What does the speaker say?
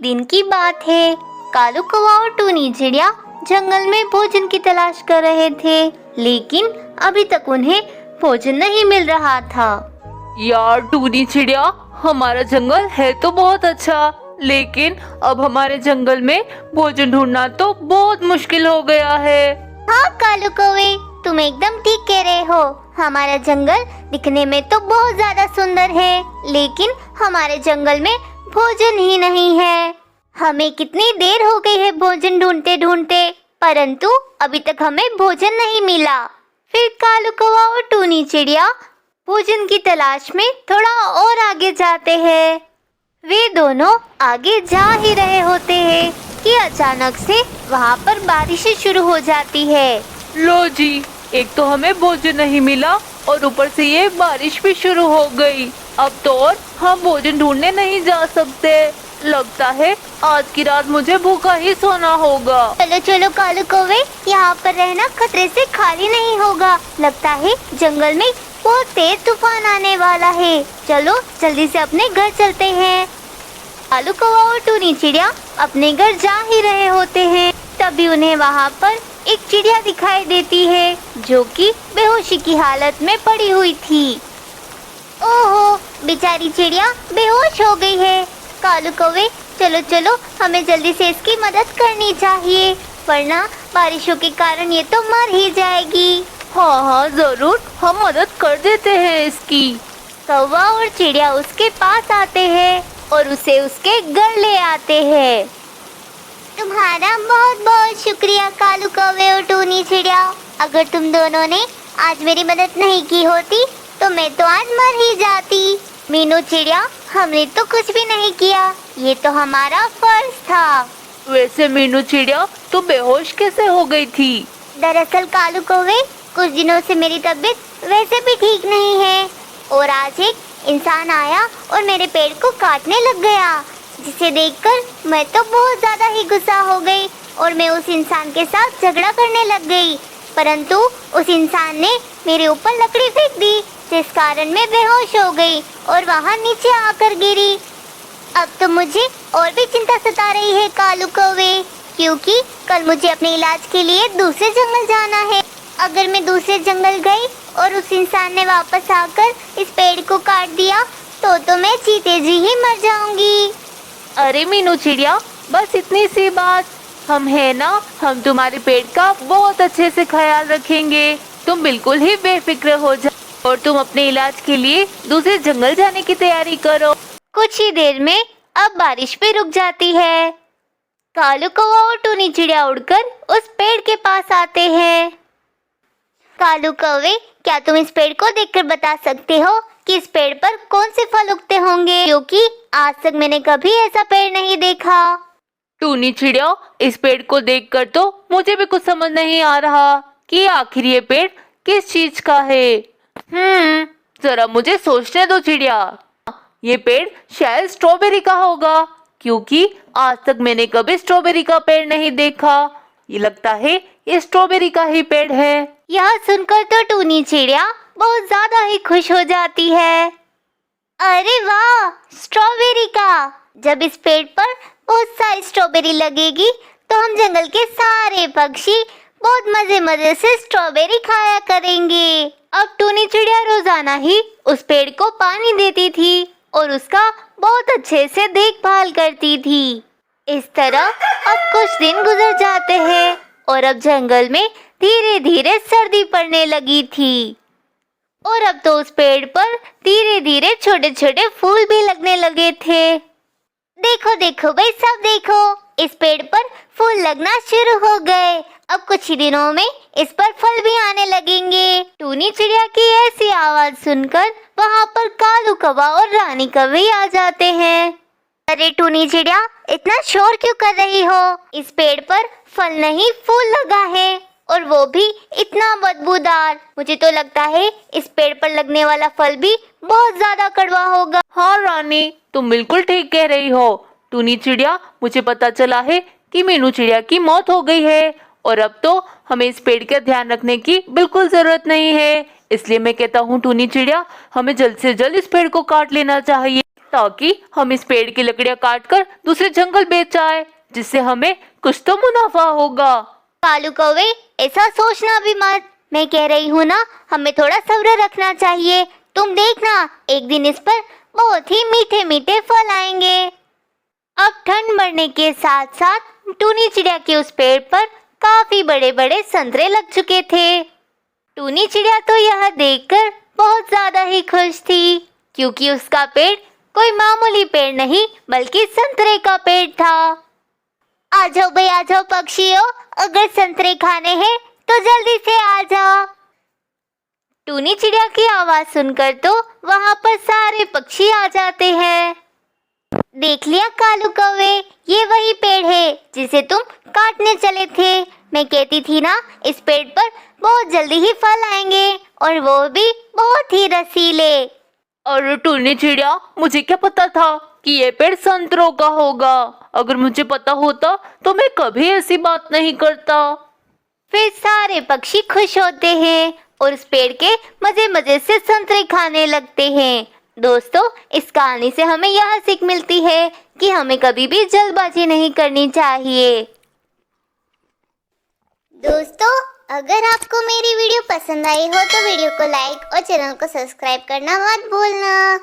दिन की बात है। कालू कौवा और टूनी चिड़िया जंगल में भोजन की तलाश कर रहे थे, लेकिन अभी तक उन्हें भोजन नहीं मिल रहा था। यार टूनी चिड़िया, हमारा जंगल है तो बहुत अच्छा, लेकिन अब हमारे जंगल में भोजन ढूंढना तो बहुत मुश्किल हो गया है। हाँ कालू कौवे, तुम एकदम ठीक कह रहे हो। हमारा जंगल दिखने में तो बहुत ज्यादा सुंदर है, लेकिन हमारे जंगल में भोजन ही नहीं है। हमें कितनी देर हो गई है भोजन ढूंढते ढूंढते, परंतु अभी तक हमें भोजन नहीं मिला। फिर कालू कौवा और टूनी चिड़िया भोजन की तलाश में थोड़ा और आगे जाते हैं। वे दोनों आगे जा ही रहे होते हैं कि अचानक से वहाँ पर बारिश शुरू हो जाती है। लो जी, एक तो हमें भोजन नहीं मिला और ऊपर से ये बारिश भी शुरू हो गई। अब तो और हम भोजन ढूंढने नहीं जा सकते। लगता है आज की रात मुझे भूखा ही सोना होगा। चलो चलो कालू कौवे, यहाँ पर रहना खतरे से खाली नहीं होगा। लगता है जंगल में बहुत तेज तूफान आने वाला है। चलो जल्दी से अपने घर चलते हैं। कालू कौवा और टूनी चिड़िया अपने घर जा ही रहे होते हैं, तभी उन्हें वहाँ पर एक चिड़िया दिखाई देती है जो कि बेहोशी की हालत में पड़ी हुई थी। ओहो, बेचारी चिड़िया बेहोश हो गई है। कालू कौवे, चलो चलो, हमें जल्दी से इसकी मदद करनी चाहिए, वरना बारिशों के कारण ये तो मर ही जाएगी। हाँ हाँ जरूर, हम मदद कर देते हैं इसकी। कौवा और चिड़िया उसके पास आते हैं और उसे उसके घर ले आते हैं। तुम्हारा बहुत बहुत शुक्रिया कालू कौवे और टूनी चिड़िया। अगर तुम दोनों ने आज मेरी मदद नहीं की होती तो मैं तो आज मर ही जाती। मीनू चिड़िया, हमने तो कुछ भी नहीं किया, ये तो हमारा फर्ज था। वैसे मीनू चिड़िया, तू बेहोश कैसे हो गई थी? दरअसल कालू कौवे, कुछ दिनों से मेरी तबीयत वैसे भी ठीक नहीं है और आज एक इंसान आया और मेरे पेड़ को काटने लग गया, जिसे देखकर मैं तो बहुत ज्यादा ही गुस्सा हो गई और मैं उस इंसान के साथ झगड़ा करने लग गई। परंतु उस इंसान ने मेरे ऊपर लकड़ी फेंक दी, जिस कारण मैं बेहोश हो गई और वहाँ नीचे आकर गिरी। अब तो मुझे और भी चिंता सता रही है कालू कौवे, क्योंकि कल मुझे अपने इलाज के लिए दूसरे जंगल जाना है। अगर मैं दूसरे जंगल गई और उस इंसान ने वापस आकर इस पेड़ को काट दिया तो मैं जीते जी ही मर जाऊंगी। अरे मीनू चिड़िया, बस इतनी सी बात। हम है ना, हम तुम्हारे पेड़ का बहुत अच्छे से ख्याल रखेंगे। तुम बिल्कुल ही बेफिक्र हो जाओ और तुम अपने इलाज के लिए दूसरे जंगल जाने की तैयारी करो। कुछ ही देर में अब बारिश भी रुक जाती है। कालू कौवा और टूनी चिड़िया उड़कर उस पेड़ के पास आते हैं। कालू कौवे, क्या तुम इस पेड़ को देखकर बता सकते हो कि इस पेड़ पर कौन से फल उगते होंगे, क्योंकि आज तक मैंने कभी ऐसा पेड़ नहीं देखा। टूनी चिड़िया, इस पेड़ को देखकर तो मुझे भी कुछ समझ नहीं आ रहा कि आखिर ये पेड़ किस चीज का है। जरा मुझे सोचने दो चिड़िया। ये पेड़ शायद स्ट्रॉबेरी का होगा, क्योंकि आज तक मैंने कभी स्ट्रॉबेरी का पेड़ नहीं देखा। ये लगता है ये स्ट्रॉबेरी का ही पेड़ है। यह सुनकर तो टूनी चिड़िया बहुत ज्यादा ही खुश हो जाती है। अरे वाह, स्ट्रॉबेरी का! जब इस पेड़ पर बहुत सारी स्ट्रॉबेरी लगेगी तो हम जंगल के सारे पक्षी बहुत मजे मजे से स्ट्रॉबेरी खाया करेंगे। अब टूनी चिड़िया रोजाना ही उस पेड़ को पानी देती थी और उसका बहुत अच्छे से देखभाल करती थी। इस तरह अब कुछ दिन गुजर जाते हैं और अब जंगल में धीरे धीरे सर्दी पड़ने लगी थी और अब तो उस पेड़ पर धीरे धीरे छोटे छोटे फूल भी लगने लगे थे। देखो देखो भाई, सब देखो, इस पेड़ पर फूल लगना शुरू हो गए। अब कुछ ही दिनों में इस पर फल भी आने लगेंगे। टूनी चिड़िया की ऐसी आवाज सुनकर वहाँ पर कालू कौवा और रानी कौवे आ जाते हैं। अरे टूनी चिड़िया, इतना शोर क्यों कर रही हो? इस पेड़ पर फल नहीं फूल लगा है और वो भी इतना बदबूदार। मुझे तो लगता है इस पेड़ पर लगने वाला फल भी बहुत ज्यादा कड़वा होगा। हाँ रानी, तुम बिल्कुल ठीक कह रही हो। टूनी चिड़िया, मुझे पता चला है कि मीनू चिड़िया की मौत हो गई है और अब तो हमें इस पेड़ का ध्यान रखने की बिल्कुल जरूरत नहीं है। इसलिए मैं कहता हूँ टूनी चिड़िया, हमें जल्द से जल्द इस पेड़ को काट लेना चाहिए। ताकि हम इस पेड़ की लकड़ियां काटकर दूसरे जंगल बेच आए, जिससे हमें कुछ तो मुनाफा होगा। कालू कौवे, ऐसा सोचना भी मत। मैं कह रही हूँ ना, हमें थोड़ा सब्र रखना चाहिए। तुम देखना, एक दिन इस पर बहुत ही मीठे मीठे फल आएंगे। अब ठंड बढ़ने के साथ साथ टूनी चिड़िया के उस पेड़ पर काफी बड़े बड़े संतरे लग चुके थे। टूनी चिड़िया तो यह देखकर बहुत ज्यादा ही खुश थी, क्योंकि उसका पेड़ कोई मामूली पेड़ नहीं बल्कि संतरे का पेड़ था। आ जाओ भाई, आ जाओ पक्षियों, अगर संतरे खाने हैं तो जल्दी से आ जाओ। टूनी चिड़िया की आवाज सुनकर तो वहां पर सारे पक्षी आ जाते हैं। देख लिया कालू कौवे, ये वही पेड़ है जिसे तुम काटने चले थे। मैं कहती थी ना, इस पेड़ पर बहुत जल्दी ही फल आएंगे, और वो भी बहुत ही रसीले। और टूनी चिड़िया, मुझे क्या पता था कि ये पेड़ संतरों का होगा। अगर मुझे पता होता तो मैं कभी ऐसी बात नहीं करता। फिर सारे पक्षी खुश होते हैं और इस पेड़ के मजे मजे से संतरे खाने लगते हैं। दोस्तों, इस कहानी से हमें यह सीख मिलती है कि हमें कभी भी जल्दबाजी नहीं करनी चाहिए। दोस्तों, अगर आपको मेरी वीडियो पसंद आई हो तो वीडियो को लाइक और चैनल को सब्सक्राइब करना मत भूलना।